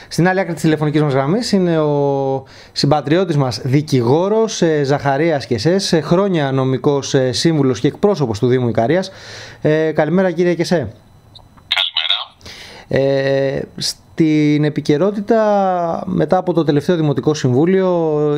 Στην άλλη άκρη της τηλεφωνικής μας γραμμής είναι ο συμπατριώτης μας δικηγόρος Ζαχαρίας Κεσές, χρόνια νομικός σύμβουλος και εκπρόσωπος του Δήμου Ικαρίας. Καλημέρα κύριε Κεσέ. Καλημέρα. Στην επικαιρότητα μετά από το τελευταίο Δημοτικό Συμβούλιο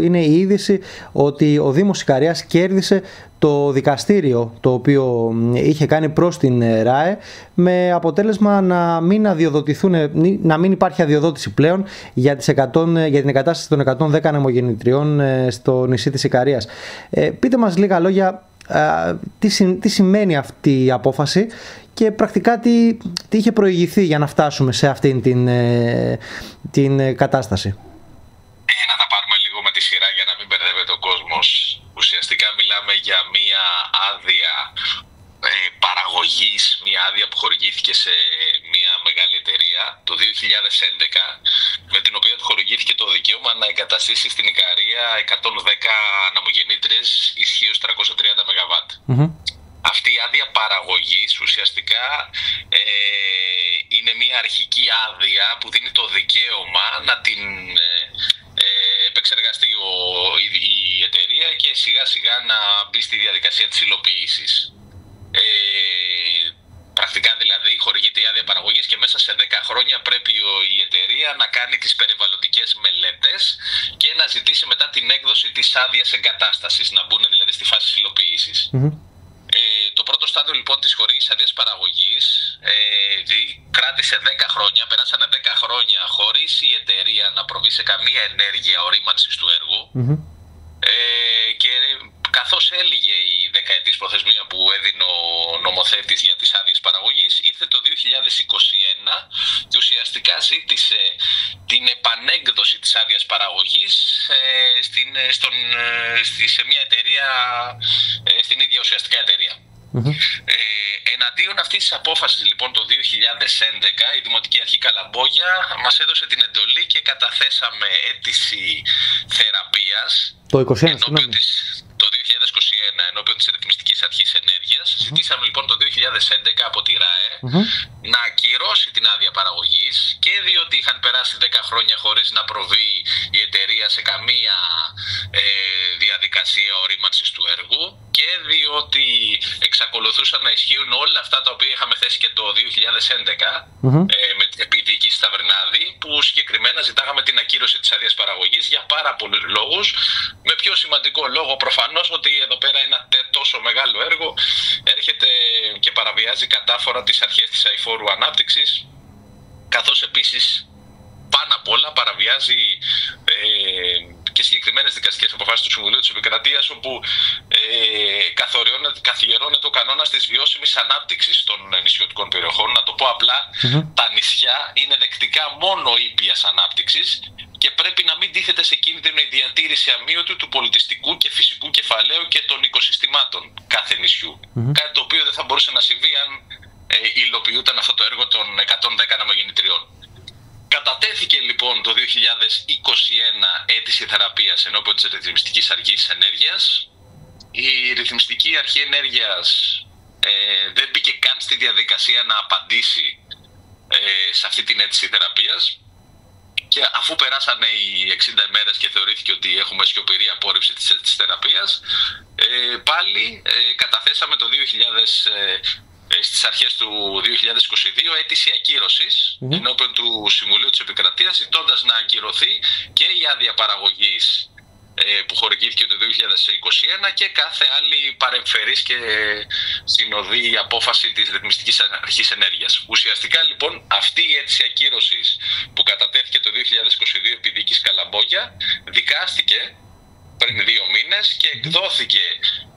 είναι η είδηση ότι ο Δήμος Ικαρίας κέρδισε το δικαστήριο το οποίο είχε κάνει προς την ΡΑΕ, με αποτέλεσμα να μην υπάρχει αδειοδότηση πλέον για την εγκατάσταση των 110 ανεμογεννητριών στο νησί της Ικαρίας. Πείτε μας λίγα λόγια τι σημαίνει αυτή η απόφαση και πρακτικά τι είχε προηγηθεί για να φτάσουμε σε αυτήν την κατάσταση. Να τα πάρουμε λίγο με τη σειρά για να μην μπερδεύεται ο κόσμος. Ουσιαστικά μιλάμε για μία άδεια παραγωγής, μία άδεια που χορηγήθηκε σε μία μεγάλη εταιρεία το 2011, με την οποία του χορηγήθηκε το δικαίωμα να εγκαταστήσει στην Ικαρία 110 ανεμογεννήτριες ισχύως 330 ΜΒ. Αυτή η άδεια παραγωγής ουσιαστικά είναι μια αρχική άδεια που δίνει το δικαίωμα να την επεξεργαστεί η εταιρεία και σιγά σιγά να μπει στη διαδικασία της υλοποίησης. Πρακτικά δηλαδή χορηγείται η άδεια παραγωγής και μέσα σε 10 χρόνια πρέπει η εταιρεία να κάνει τις περιβαλλοντικές μελέτες και να ζητήσει μετά την έκδοση της άδειας εγκατάστασης, να μπουν δηλαδή στη φάση της υλοποίησης. Το πρώτο στάδιο λοιπόν της χορήγησης άδειας παραγωγής κράτησε 10 χρόνια, περάσανε 10 χρόνια χωρίς η εταιρεία να προβεί σε καμία ενέργεια ορίμανσης του έργου, και καθώς έλυγε η δεκαετής προθεσμία που έδινε ο νομοθέτης για τις άδειες παραγωγής, ήρθε το 2021 και ουσιαστικά ζήτησε την επανέκδοση της άδειας παραγωγής σε μια εταιρεία, στην ίδια ουσιαστικά εταιρεία. Εναντίον αυτής της απόφασης λοιπόν το 2011 η Δημοτική Αρχή Καλαμπόγια μας έδωσε την εντολή και καταθέσαμε αίτηση θεραπείας το 2021 ενώπιον της Ρυθμιστικής Αρχής Ενέργειας. Ζητήσαμε λοιπόν το 2011 από τη ΡΑΕ να ακυρώσει την άδεια παραγωγής, και διότι είχαν περάσει 10 χρόνια χωρίς να προβεί η εταιρεία σε καμία διαδικασία ορίμανσης του έργου, και διότι εξακολουθούσαν να ισχύουν όλα αυτά τα οποία είχαμε θέσει και το 2011 με την επιδίκηση στα Βρυνάδη, που συγκεκριμένα ζητάγαμε την ακύρωση της άδειας παραγωγής για πάρα πολλούς λόγους, με πιο σημαντικό λόγο προφανώς ότι εδώ πέρα ένα τόσο μεγάλο έργο έρχεται και παραβιάζει κατάφορα τις αρχές της αειφόρου ανάπτυξης, καθώς επίσης πάνω απ' όλα παραβιάζει και συγκεκριμένες δικαστικές αποφάσεις του Συμβουλίου της Επικρατείας, όπου καθιερώνεται ο κανόνας της βιώσιμης ανάπτυξης των νησιωτικών περιοχών. Να το πω απλά, τα νησιά είναι δεκτικά μόνο ήπιας ανάπτυξης και πρέπει να μην τίθεται σε κίνδυνο η διατήρηση αμύωτου του πολιτιστικού και φυσικού κεφαλαίου και των οικοσυστημάτων κάθε νησιού. Κάτι το οποίο δεν θα μπορούσε να συμβεί αν υλοποιούταν αυτό το έργο των 110 ανεμογεννητριών. Κατατέθηκε λοιπόν το 2021 αίτηση θεραπείας ενώπιον της Ρυθμιστικής Αρχής Ενέργειας. Η Ρυθμιστική Αρχή Ενέργειας δεν μπήκε καν στη διαδικασία να απαντήσει σε αυτή την αίτηση θεραπείας, και αφού περάσανε οι 60 ημέρες και θεωρήθηκε ότι έχουμε σιωπηρή απόρριψη της θεραπείας, πάλι καταθέσαμε το 2000 στις αρχές του 2022 αίτηση ακύρωσης ενώπιον του Συμβουλίου της Επικρατείας, ζητώντας να ακυρωθεί και η άδεια παραγωγής που χορηγήθηκε το 2021 και κάθε άλλη παρεμφερής και συνοδή απόφαση της Ρυθμιστικής Αρχής Ενέργειας. Ουσιαστικά λοιπόν αυτή η αίτηση ακύρωσης που κατατέθηκε το 2022 επί δίκης Καλαμπόγια δικάστηκε πριν 2 μήνες και εκδόθηκε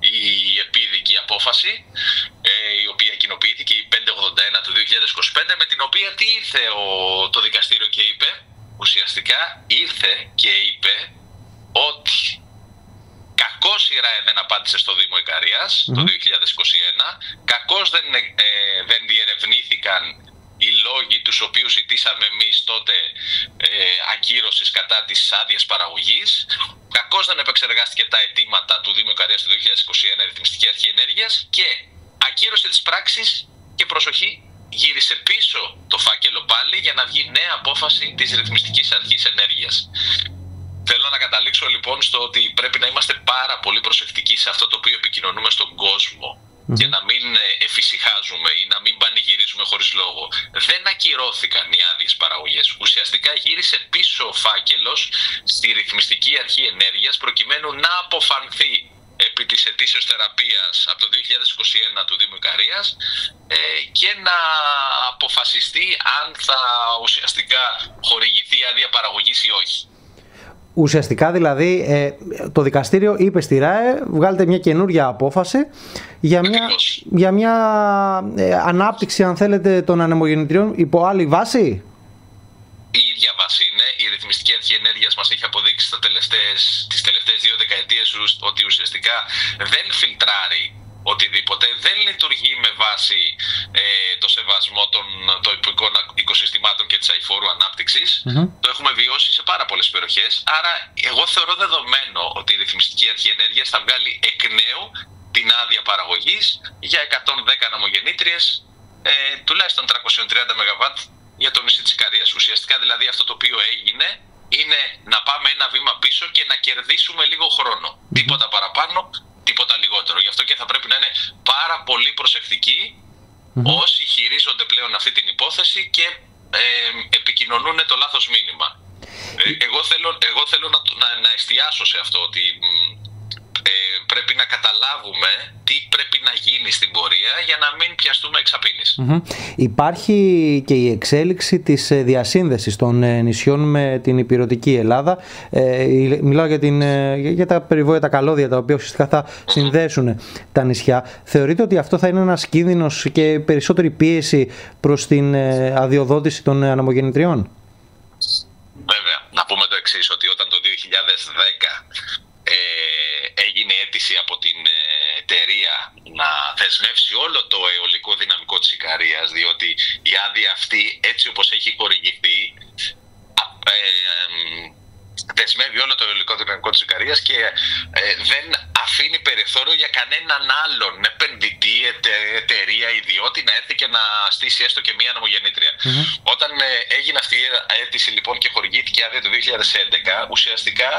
η επίδικη απόφαση, η οποία κοινοποιήθηκε η 581 του 2025, με την οποία τι ήρθε το δικαστήριο και είπε? Ουσιαστικά ήρθε και είπε ότι κακώς η ΡΑΕ δεν απάντησε στο Δήμο Ικαρίας το 2021, κακώς δεν διερευνήθηκαν οι λόγοι τους οποίους ζητήσαμε εμείς τότε ακύρωσης κατά της άδειας παραγωγής, κακώς δεν επεξεργάστηκε τα αιτήματα του Δήμου Ικαρίας το 2021 Ρυθμιστική Αρχή Ενέργειας, και ακύρωσε τις πράξεις και προσοχή γύρισε πίσω το φάκελο πάλι για να βγει νέα απόφαση της Ρυθμιστικής Αρχής Ενέργειας. Θέλω να καταλήξω λοιπόν στο ότι πρέπει να είμαστε πάρα πολύ προσεκτικοί σε αυτό το οποίο επικοινωνούμε στον κόσμο και να μην εφησυχάζουμε ή να μην πανηγυρίζουμε χωρίς λόγο. Δεν ακυρώθηκαν οι άδειες παραγωγές. Ουσιαστικά γύρισε πίσω ο φάκελος στη Ρυθμιστική Αρχή Ενέργειας προκειμένου να αποφανθεί επί της αιτήσεως θεραπείας από το 2021 του Δήμου Ικαρίας και να αποφασιστεί αν θα ουσιαστικά χορηγηθεί άδεια παραγωγής ή όχι. Ουσιαστικά δηλαδή το δικαστήριο είπε στη ΡΑΕ βγάλετε μια καινούργια απόφαση για μια ανάπτυξη αν θέλετε των ανεμογεννητριών υπό άλλη βάση. Η ίδια βάση είναι. Η Ρυθμιστική Αρχή Ενέργειας μας έχει αποδείξει τις τελευταίες 2 δεκαετίες ότι ουσιαστικά δεν φιλτράρει οτιδήποτε, δεν λειτουργεί με βάση το σεβασμό των τοπικών οικοσυστημάτων και της αειφόρου ανάπτυξης. Το έχουμε βιώσει σε πάρα πολλές περιοχές. Άρα εγώ θεωρώ δεδομένο ότι η Ρυθμιστική Αρχή Ενέργειας θα βγάλει εκ νέου την άδεια παραγωγής για 110 ανεμογεννήτριες, τουλάχιστον 330 ΜΒ για το νησί της Ικαρίας. Ουσιαστικά δηλαδή αυτό το οποίο έγινε είναι να πάμε ένα βήμα πίσω και να κερδίσουμε λίγο χρόνο. Τίποτα παραπάνω, τίποτα λιγότερο. Γι' αυτό και θα πρέπει να είναι πάρα πολύ προσεκτικοί όσοι χειρίζονται πλέον αυτή την υπόθεση και επικοινωνούν το λάθος μήνυμα. Εγώ θέλω να εστιάσω σε αυτό, ότι πρέπει να καταλάβουμε τι πρέπει να γίνει στην πορεία για να μην πιαστούμε εξαπίνης. Υπάρχει και η εξέλιξη της διασύνδεσης των νησιών με την ηπειρωτική Ελλάδα. Μιλάω για τα περιβόητα καλώδια τα οποία ουσιαστικά θα συνδέσουν τα νησιά. Θεωρείτε ότι αυτό θα είναι ένας κίνδυνος και περισσότερη πίεση προς την αδειοδότηση των ανεμογεννητριών? Βέβαια. Να πούμε το εξής, ότι όταν το 2010 έγινε αίτηση από την εταιρεία να δεσμεύσει όλο το αιωλικό δυναμικό της Ικαρίας, διότι η άδεια αυτή έτσι όπως έχει χορηγηθεί δεσμεύει όλο το αιωλικό δυναμικό της Ικαρίας και δεν αφήνει περιθώριο για κανέναν άλλον επενδυτή, εταιρεία, ιδιώτη να έρθει και να στήσει έστω και μία ανεμογεννήτρια. Όταν έγινε αυτή η αίτηση λοιπόν και χορηγήθηκε η άδεια το 2011, ουσιαστικά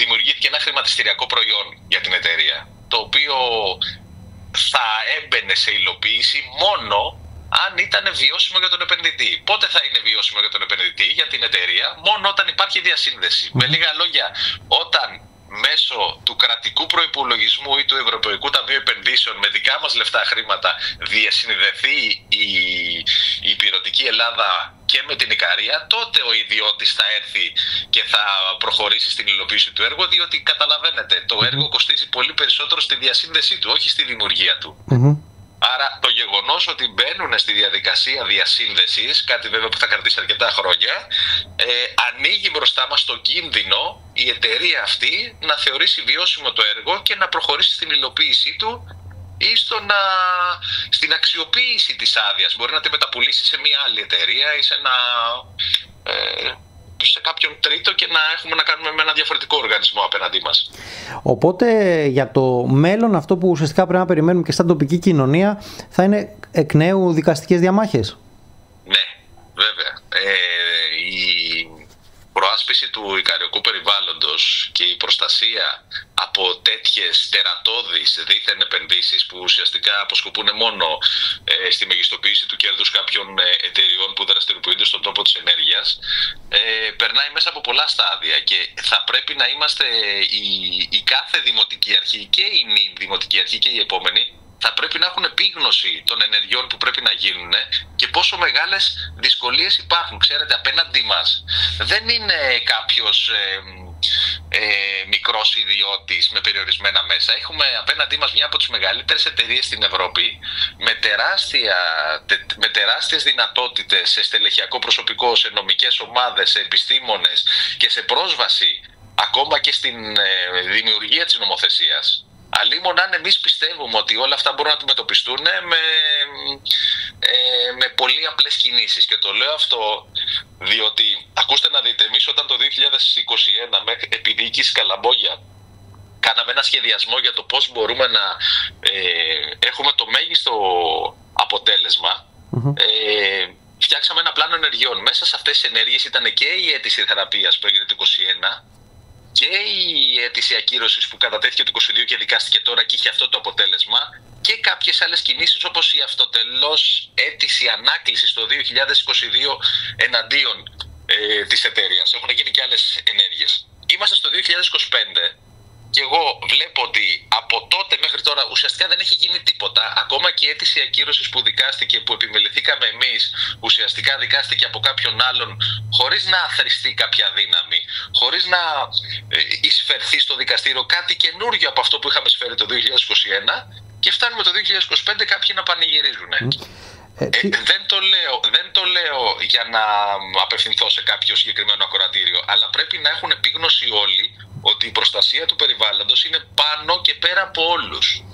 δημιουργήθηκε ένα χρηματιστηριακό προϊόν για την εταιρεία, το οποίο θα έμπαινε σε υλοποίηση μόνο αν ήταν βιώσιμο για τον επενδυτή. Πότε θα είναι βιώσιμο για τον επενδυτή, για την εταιρεία? Μόνο όταν υπάρχει διασύνδεση. Με λίγα λόγια, όταν μέσω του κρατικού προϋπολογισμού ή του Ευρωπαϊκού Ταμείου Επενδύσεων με δικά μας λεφτά χρήματα διασυνδεθεί η ηπειρωτική Ελλάδα και με την Ικαρία, τότε ο ιδιώτης θα έρθει και θα προχωρήσει στην υλοποίηση του έργου, διότι καταλαβαίνετε, το έργο κοστίζει πολύ περισσότερο στη διασύνδεσή του, όχι στη δημιουργία του. Άρα το γεγονός ότι μπαίνουν στη διαδικασία διασύνδεσης, κάτι βέβαια που θα κρατήσει αρκετά χρόνια, ανοίγει μπροστά μας το κίνδυνο η εταιρεία αυτή να θεωρήσει βιώσιμο το έργο και να προχωρήσει στην υλοποίησή του ή στην αξιοποίηση της άδειας. Μπορεί να τη μεταπουλήσει σε μια άλλη εταιρεία ή σε κάποιον τρίτο και να έχουμε να κάνουμε με ένα διαφορετικό οργανισμό απέναντί μας. Οπότε για το μέλλον αυτό που ουσιαστικά πρέπει να περιμένουμε και σαν τοπική κοινωνία θα είναι εκ νέου δικαστικές διαμάχες. Ναι, βέβαια. Η προάσπιση του ικαριακού περιβάλλοντος και η προστασία από τέτοιες τερατώδεις δίθεν επενδύσεις που ουσιαστικά αποσκοπούν μόνο στη μεγιστοποίηση του κέρδους κάποιων εταιριών που δραστηριοποιούνται στον τόπο της ενέργειας, περνάει μέσα από πολλά στάδια και θα πρέπει να είμαστε η κάθε δημοτική αρχή και η νη δημοτική αρχή και η επόμενη θα πρέπει να έχουν επίγνωση των ενεργειών που πρέπει να γίνουν και πόσο μεγάλες δυσκολίες υπάρχουν. Ξέρετε, απέναντί μας δεν είναι κάποιος μικρός ιδιώτης με περιορισμένα μέσα. Έχουμε απέναντί μας μια από τις μεγαλύτερες εταιρείες στην Ευρώπη με τεράστιες δυνατότητες σε στελεχειακό προσωπικό, σε νομικές ομάδες, σε επιστήμονες και σε πρόσβαση ακόμα και στην δημιουργία της νομοθεσίας. Αλλήμον αν εμείς πιστεύουμε ότι όλα αυτά μπορούν να αντιμετωπιστούν με πολύ απλές κινήσεις. Και το λέω αυτό διότι, ακούστε να δείτε, εμείς όταν το 2021 επί διοίκηση Καλαμπόγια κάναμε ένα σχεδιασμό για το πώς μπορούμε να έχουμε το μέγιστο αποτέλεσμα. Φτιάξαμε ένα πλάνο ενεργειών. Μέσα σε αυτές τις ενέργειες ήταν και η αίτηση θεραπείας που έγινε το 2021 και η αίτηση ακύρωσης που κατατέθηκε το 2022 και δικάστηκε τώρα και είχε αυτό το αποτέλεσμα, και κάποιες άλλες κινήσεις όπως η αυτοτελώς αίτηση ανάκλησης το 2022 εναντίον της εταιρείας. Έχουν γίνει και άλλες ενέργειες. Είμαστε στο 2025 και εγώ βλέπω ότι από τότε μέχρι τώρα ουσιαστικά δεν έχει γίνει τίποτα. Ακόμα και η αίτηση ακύρωσης που δικάστηκε, που επιμεληθήκαμε εμείς, ουσιαστικά δικάστηκε από κάποιον άλλον χωρίς να αθρηστεί κάποια δύναμη, χωρίς να εισφερθεί στο δικαστήριο κάτι καινούργιο από αυτό που είχαμε εισφέρει το 2021, και φτάνουμε το 2025 κάποιοι να πανηγυρίζουν. Δεν το λέω για να απευθυνθώ σε κάποιο συγκεκριμένο ακροατήριο, αλλά πρέπει να έχουν επίγνωση όλοι ότι η προστασία του περιβάλλοντος είναι πάνω και πέρα από όλους.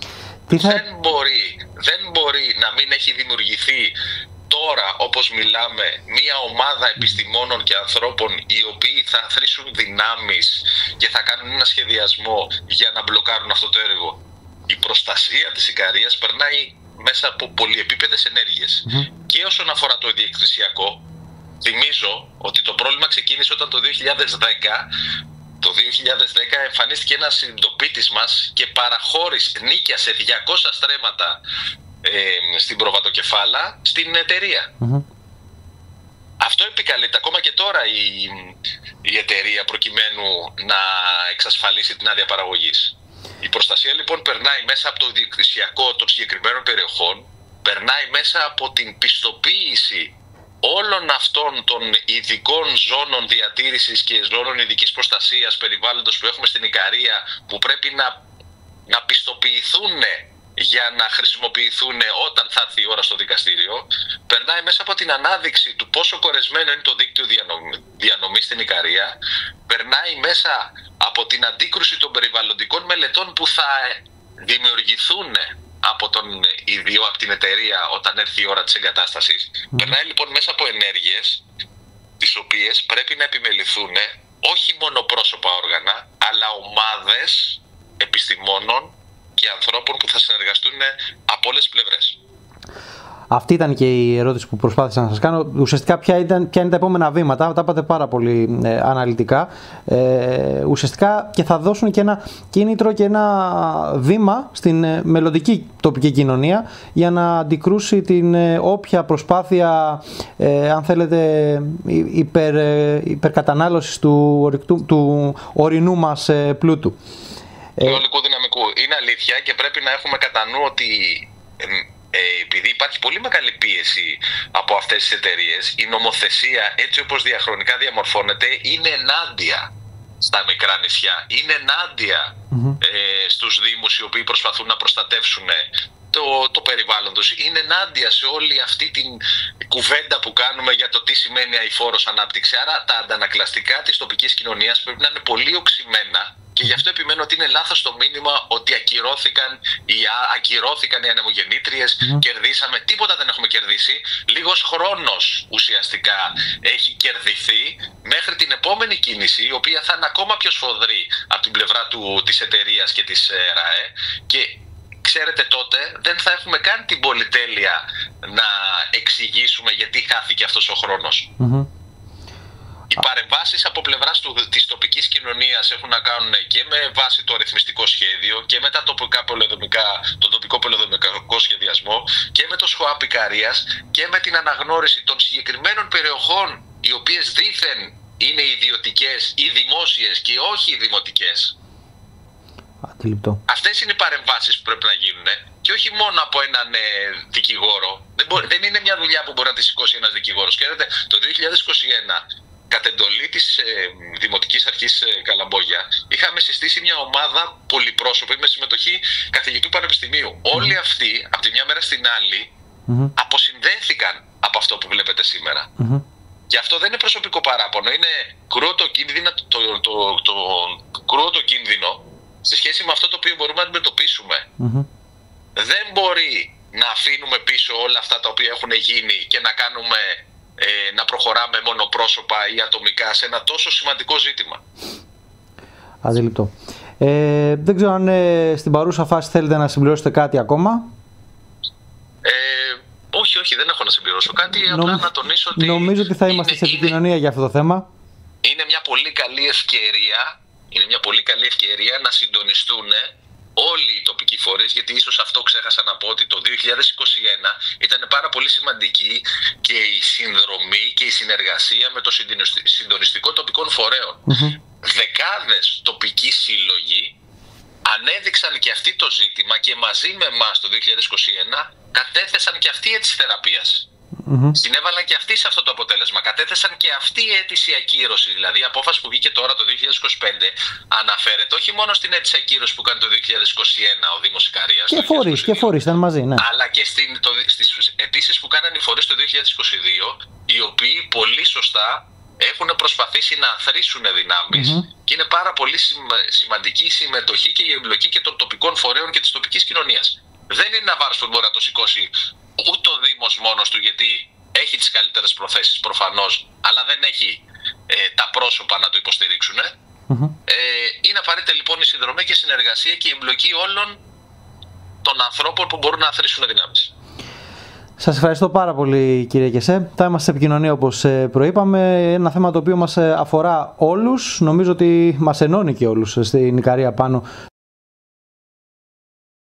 Δεν μπορεί να μην έχει δημιουργηθεί τώρα, όπως μιλάμε, μια ομάδα επιστημόνων και ανθρώπων οι οποίοι θα αθροίσουν δυνάμεις και θα κάνουν ένα σχεδιασμό για να μπλοκάρουν αυτό το έργο. Η προστασία της Ικαρίας περνάει μέσα από πολυεπίπεδες ενέργειες. Και όσον αφορά το διεκδικησιακό, θυμίζω ότι το πρόβλημα ξεκίνησε όταν το 2010. Το 2010 εμφανίστηκε ένας συντοπίτης μας και νίκιασε 200 στρέμματα στην προβατοκεφάλα στην εταιρεία. Αυτό επικαλείται ακόμα και τώρα η εταιρεία προκειμένου να εξασφαλίσει την άδεια παραγωγής. Η προστασία λοιπόν περνάει μέσα από το διεκδικησιακό των συγκεκριμένων περιοχών, περνάει μέσα από την πιστοποίηση όλων αυτών των ειδικών ζώνων διατήρησης και ζώνων ειδικής προστασίας περιβάλλοντος που έχουμε στην Ικαρία, που πρέπει να πιστοποιηθούν για να χρησιμοποιηθούν όταν θα έρθει η ώρα στο δικαστήριο. Περνάει μέσα από την ανάδειξη του πόσο κορεσμένο είναι το δίκτυο διανομής στην Ικαρία. Περνάει μέσα από την αντίκρουση των περιβαλλοντικών μελετών που θα δημιουργηθούν από την εταιρεία όταν έρθει η ώρα της εγκατάστασης. Περνάει λοιπόν μέσα από ενέργειες τις οποίες πρέπει να επιμεληθούν όχι μόνο πρόσωπα όργανα, αλλά ομάδες επιστημόνων και ανθρώπων που θα συνεργαστούν από όλες τις πλευρές. Αυτή ήταν και η ερώτηση που προσπάθησα να σας κάνω. Ουσιαστικά ποια είναι τα επόμενα βήματα, τα είπατε πάρα πολύ αναλυτικά. Ουσιαστικά και θα δώσουν και ένα κίνητρο και ένα βήμα στην μελλοντική τοπική κοινωνία για να αντικρούσει την όποια προσπάθεια, αν θέλετε, υπερκατανάλωσης του ορεινού μας πλούτου. Του ολικού δυναμικού. Είναι αλήθεια και πρέπει να έχουμε κατά νου ότι επειδή υπάρχει πολύ μεγάλη πίεση από αυτές τις εταιρείες, η νομοθεσία έτσι όπως διαχρονικά διαμορφώνεται είναι ενάντια στα μικρά νησιά, είναι ενάντια στους δήμους οι οποίοι προσπαθούν να προστατεύσουν το περιβάλλον τους, είναι ενάντια σε όλη αυτή την κουβέντα που κάνουμε για το τι σημαίνει αειφόρος ανάπτυξη. Άρα τα αντανακλαστικά της τοπικής κοινωνίας πρέπει να είναι πολύ οξυμένα. Και γι' αυτό επιμένω ότι είναι λάθος το μήνυμα ότι ακυρώθηκαν οι ανεμογεννήτριες, κερδίσαμε. Τίποτα δεν έχουμε κερδίσει. Λίγος χρόνος ουσιαστικά έχει κερδιθεί μέχρι την επόμενη κίνηση, η οποία θα είναι ακόμα πιο σφοδρή από την πλευρά της εταιρείας και της ΡΑΕ. Και ξέρετε, τότε δεν θα έχουμε καν την πολυτέλεια να εξηγήσουμε γιατί χάθηκε αυτός ο χρόνος. Οι παρεμβάσεις από πλευράς της τοπικής κοινωνίας έχουν να κάνουν και με βάση το αριθμιστικό σχέδιο και με τον τοπικό πολεοδομικό σχεδιασμό και με το ΣΧΟΑΠ Ικαρίας και με την αναγνώριση των συγκεκριμένων περιοχών οι οποίες δήθεν είναι ιδιωτικές ή δημόσιες και όχι δημοτικές. Αντιληπτό. Αυτές είναι οι παρεμβάσεις που πρέπει να γίνουν και όχι μόνο από έναν δικηγόρο. Δεν είναι μια δουλειά που μπορεί να τη σηκώσει ένας δικηγόρος. Ξέρετε, το 2021, κατ' εντολή της Δημοτικής Αρχής Καλαμπόγια, είχαμε συστήσει μια ομάδα πολυπρόσωπη με συμμετοχή καθηγητού πανεπιστημίου. Όλοι αυτοί, από τη μια μέρα στην άλλη, αποσυνδέθηκαν από αυτό που βλέπετε σήμερα. Και αυτό δεν είναι προσωπικό παράπονο. Είναι κρούο το κίνδυνο σε σχέση με αυτό το οποίο μπορούμε να αντιμετωπίσουμε. Δεν μπορεί να αφήνουμε πίσω όλα αυτά τα οποία έχουν γίνει και να προχωράμε μονοπρόσωπα ή ατομικά σε ένα τόσο σημαντικό ζήτημα. Αντιληπτό. Δεν ξέρω αν στην παρούσα φάση θέλετε να συμπληρώσετε κάτι ακόμα. όχι, δεν έχω να συμπληρώσω κάτι. Απλά να τονίσω ότι. Νομίζω ότι θα είμαστε σε επικοινωνία για αυτό το θέμα. Είναι μια πολύ καλή ευκαιρία. Είναι μια πολύ καλή ευκαιρία να συντονιστούν όλοι οι τοπικοί φορείς, γιατί ίσως αυτό ξέχασα να πω, ότι το 2021 ήταν πάρα πολύ σημαντική και η συνδρομή και η συνεργασία με το συντονιστικό τοπικών φορέων. Δεκάδες τοπικοί σύλλογοι ανέδειξαν και αυτοί το ζήτημα και μαζί με εμάς το 2021 κατέθεσαν και αυτοί αίτηση θεραπείας. Συνέβαλαν και αυτοί σε αυτό το αποτέλεσμα. Κατέθεσαν και αυτή η αίτηση ακύρωση. Δηλαδή, η απόφαση που βγήκε τώρα το 2025 αναφέρεται όχι μόνο στην αίτηση ακύρωση που κάνει το 2021 ο Δήμος Ικαρίας. Και φορείς ήταν μαζί, ναι. Αλλά και στις αιτήσεις που κάναν οι φορείς το 2022, οι οποίοι πολύ σωστά έχουν προσπαθήσει να αθροίσουν δυνάμεις. Και είναι πάρα πολύ σημαντική η συμμετοχή και η εμπλοκή και των τοπικών φορέων και της τοπικής κοινωνίας. Δεν είναι ένα βάρος που μπορεί να το σηκώσει ούτε ο Δήμος μόνος του, γιατί έχει τις καλύτερες προθέσεις προφανώς, αλλά δεν έχει τα πρόσωπα να το υποστηρίξουν. Είναι απαραίτητα λοιπόν η συνδρομή και η συνεργασία και η εμπλοκή όλων των ανθρώπων που μπορούν να αθροίσουν δυνάμεις. Σας ευχαριστώ πάρα πολύ, κύριε Κεσέ. Θα είμαστε σε επικοινωνία, όπως προείπαμε. Ένα θέμα το οποίο μας αφορά όλους. Νομίζω ότι μας ενώνει και όλους στην Ικαρία πάνω